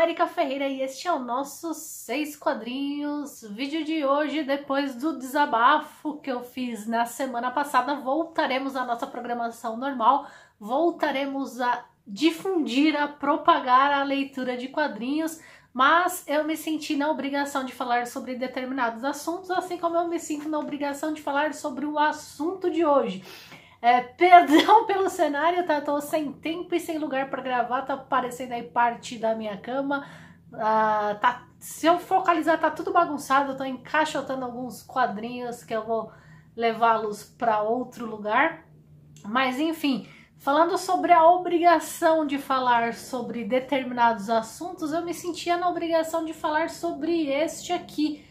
Erika Ferreira e este é o nosso 6 quadrinhos. Vídeo de hoje, depois do desabafo que eu fiz na semana passada, voltaremos à nossa programação normal, voltaremos a difundir, a propagar a leitura de quadrinhos, mas eu me senti na obrigação de falar sobre determinados assuntos, assim como eu me sinto na obrigação de falar sobre o assunto de hoje. Perdão pelo cenário, tá? Tô sem tempo e sem lugar para gravar, tá aparecendo aí parte da minha cama. Se eu focalizar, tá tudo bagunçado, eu tô encaixotando alguns quadrinhos que eu vou levá-los para outro lugar. Mas enfim, falando sobre a obrigação de falar sobre determinados assuntos, eu me sentia na obrigação de falar sobre este aqui,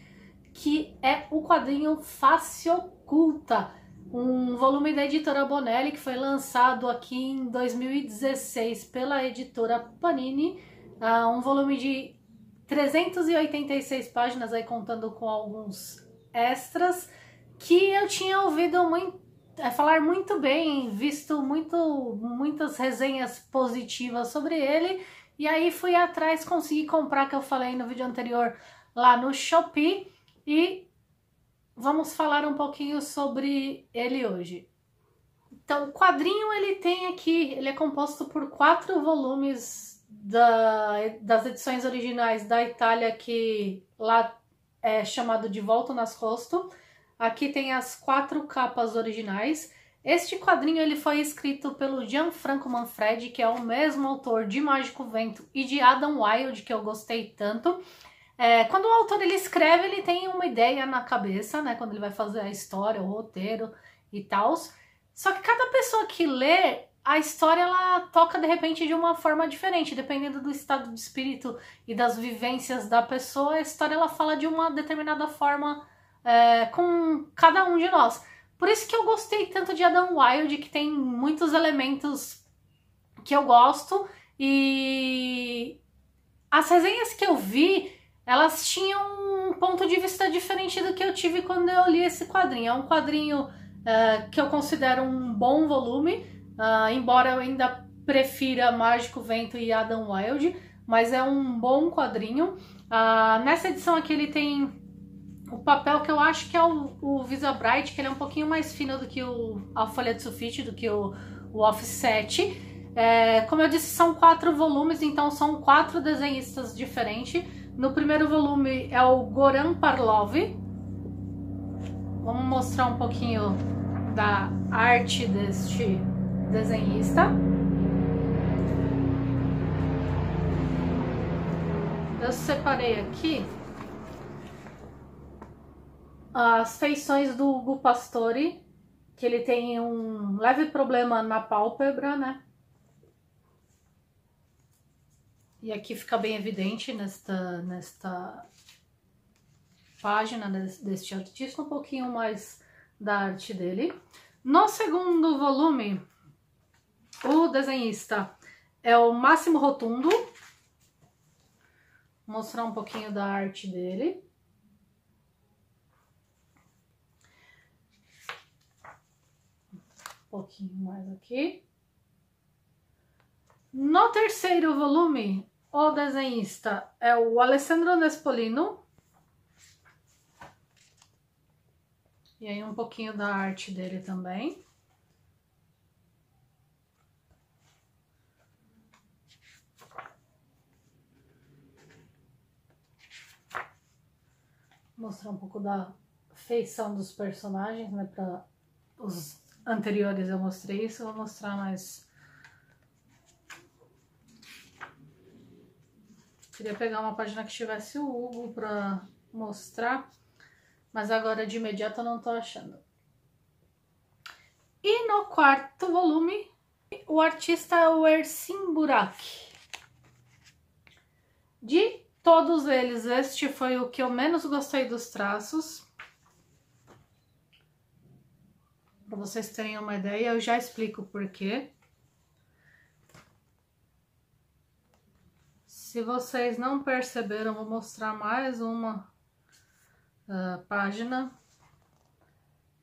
que é o quadrinho Face Oculta. Um volume da editora Bonelli que foi lançado aqui em 2016 pela editora Panini. Um volume de 386 páginas, aí contando com alguns extras, que eu tinha ouvido falar muito bem, visto muitas resenhas positivas sobre ele. E aí fui atrás, consegui comprar, que eu falei no vídeo anterior, lá no Shopee. E vamos falar um pouquinho sobre ele hoje. Então, o quadrinho ele é composto por 4 volumes das edições originais da Itália, que lá é chamado de Volto Nascosto. Aqui tem as 4 capas originais. Este quadrinho ele foi escrito pelo Gianfranco Manfredi, que é o mesmo autor de Mágico Vento e de Adam Wilde, que eu gostei tanto. Quando o autor ele escreve, ele tem uma ideia na cabeça, né? Quando ele vai fazer a história, o roteiro e tal. Só que cada pessoa que lê, a história ela toca de repente de uma forma diferente, dependendo do estado de espírito e das vivências da pessoa. A história ela fala de uma determinada forma com cada um de nós. Por isso que eu gostei tanto de Adam Wilde, que tem muitos elementos que eu gosto, e as resenhas que eu vi, elas tinham um ponto de vista diferente do que eu tive quando eu li esse quadrinho. É um quadrinho que eu considero um bom volume, embora eu ainda prefira Mágico Vento e Adam Wilde, mas é um bom quadrinho. Nessa edição aqui ele tem o papel que eu acho que é o Visa Bright, que ele é um pouquinho mais fino do que a folha de sulfite, do que o offset. Como eu disse, são 4 volumes, então são 4 desenhistas diferentes. No primeiro volume é o Goran Parlov. Vamos mostrar um pouquinho da arte deste desenhista. Eu separei aqui as feições do Hugo Pastore, que ele tem um leve problema na pálpebra, né? E aqui fica bem evidente nesta página deste artista, um pouquinho mais da arte dele. No segundo volume, o desenhista é o Massimo Rotundo. Vou mostrar um pouquinho da arte dele. Um pouquinho mais aqui. No terceiro volume, o desenhista é o Alessandro Nespolino. E aí um pouquinho da arte dele também. Vou mostrar um pouco da feição dos personagens, né? Para os anteriores eu mostrei isso, eu vou mostrar mais. Queria pegar uma página que tivesse o Hugo para mostrar, mas agora de imediato eu não tô achando. E no quarto volume, o artista é o Ersin Burak. De todos eles, este foi o que eu menos gostei dos traços. Para vocês terem uma ideia, eu já explico por quê. Se vocês não perceberam, vou mostrar mais uma página.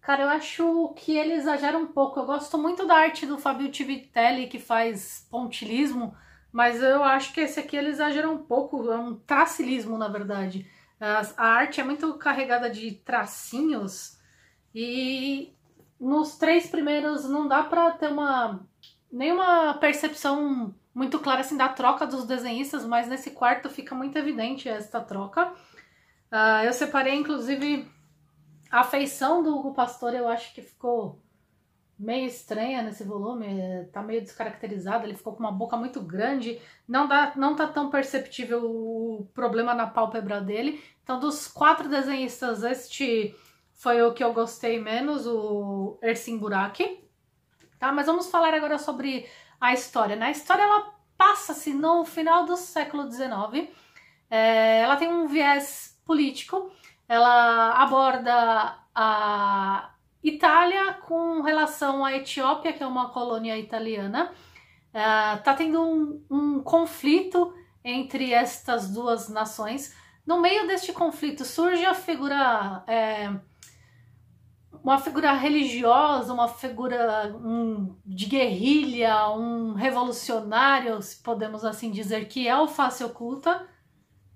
Cara, eu acho que ele exagera um pouco. Eu gosto muito da arte do Fabio Civitelli, que faz pontilhismo, mas eu acho que esse aqui ele exagera um pouco, é um tracilismo, na verdade. A arte é muito carregada de tracinhos e nos 3 primeiros não dá pra ter nenhuma percepção muito clara assim da troca dos desenhistas, mas nesse quarto fica muito evidente esta troca. Eu separei inclusive a feição do Hugo Pastore, eu acho que ficou meio estranha nesse volume, tá meio descaracterizado, ele ficou com uma boca muito grande, não tá tão perceptível o problema na pálpebra dele. Então, dos 4 desenhistas, este foi o que eu gostei menos, o Ersin Burak. Tá? Mas vamos falar agora sobre a história. A história ela passa-se no final do século XIX, ela tem um viés político, ela aborda a Itália com relação à Etiópia, que é uma colônia italiana. Tá tendo um conflito entre estas duas nações. No meio deste conflito surge a figura, uma figura religiosa, uma figura de guerrilha, um revolucionário, se podemos assim dizer, que é o Face Oculta,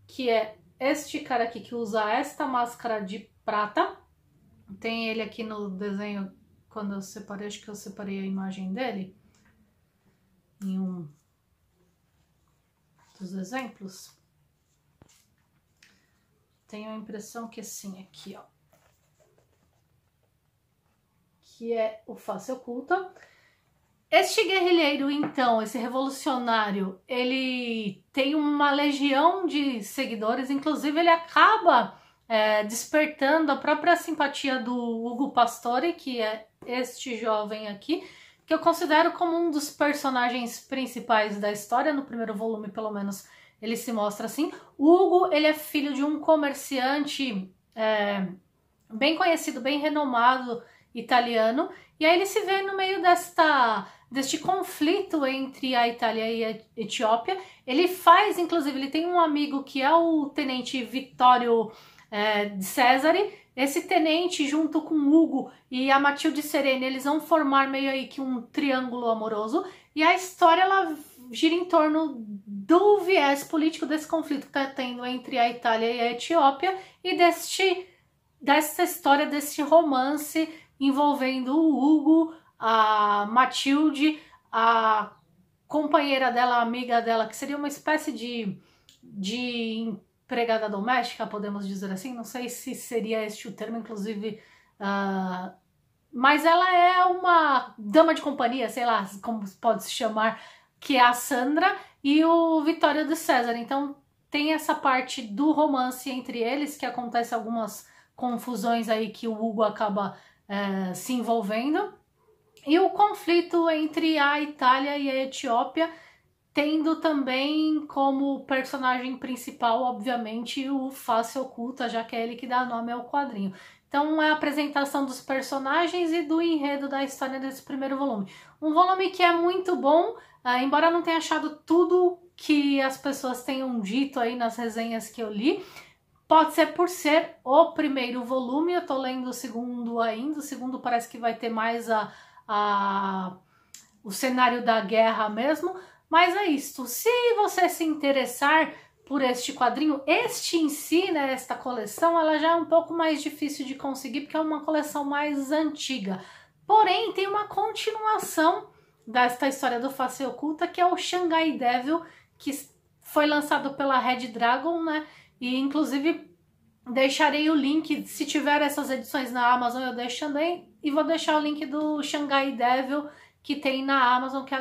que é este cara aqui que usa esta máscara de prata. Tem ele aqui no desenho, quando eu separei, acho que eu separei a imagem dele em um dos exemplos. Tenho a impressão que assim, aqui ó, que é o Face Oculta. Este guerrilheiro, então, esse revolucionário, ele tem uma legião de seguidores, inclusive ele acaba despertando a própria simpatia do Hugo Pastore, que é este jovem aqui, que eu considero como um dos personagens principais da história. No primeiro volume, pelo menos, ele se mostra assim. O Hugo, ele é filho de um comerciante bem conhecido, bem renomado, italiano, e aí ele se vê no meio deste conflito entre a Itália e a Etiópia. Ele faz, inclusive, ele tem um amigo que é o tenente Vittorio de Cesare. Esse tenente, junto com o Hugo e a Matilde Serene, eles vão formar meio aí que um triângulo amoroso, e a história ela gira em torno do viés político desse conflito que está tendo entre a Itália e a Etiópia, e dessa história, desse romance envolvendo o Hugo, a Matilde, a companheira dela, a amiga dela, que seria uma espécie de empregada doméstica, podemos dizer assim, não sei se seria este o termo, inclusive, mas ela é uma dama de companhia, sei lá como pode se chamar, que é a Sandra e o Vittorio de Cesare. Então tem essa parte do romance entre eles, que acontece algumas confusões aí que o Hugo acaba se envolvendo, e o conflito entre a Itália e a Etiópia, tendo também como personagem principal, obviamente, o Face Oculta, já que é ele que dá nome ao quadrinho. Então é a apresentação dos personagens e do enredo da história desse primeiro volume. Um volume que é muito bom, embora eu não tenha achado tudo que as pessoas tenham dito aí nas resenhas que eu li. Pode ser por ser o primeiro volume, eu tô lendo o segundo ainda, o segundo parece que vai ter mais o cenário da guerra mesmo, mas é isso. Se você se interessar por este quadrinho, este em si, né, esta coleção, ela já é um pouco mais difícil de conseguir, porque é uma coleção mais antiga. Porém, tem uma continuação desta história do Face Oculta, que é o Shanghai Devil, que foi lançado pela Red Dragon, né? E inclusive deixarei o link, se tiver essas edições na Amazon eu deixo também, e vou deixar o link do Shanghai Devil que tem na Amazon, que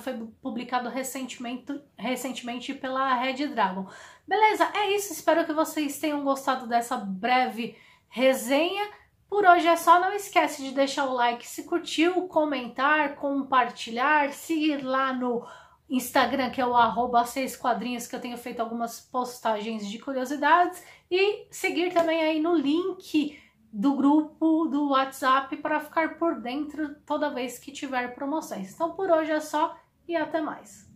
foi publicado recentemente pela Red Dragon. Beleza, é isso, espero que vocês tenham gostado dessa breve resenha. Por hoje é só, não esquece de deixar o like se curtiu, comentar, compartilhar, seguir lá no Instagram, que é o @6quadrinhos, que eu tenho feito algumas postagens de curiosidades, e seguir também aí no link do grupo do WhatsApp para ficar por dentro toda vez que tiver promoções. Então por hoje é só e até mais.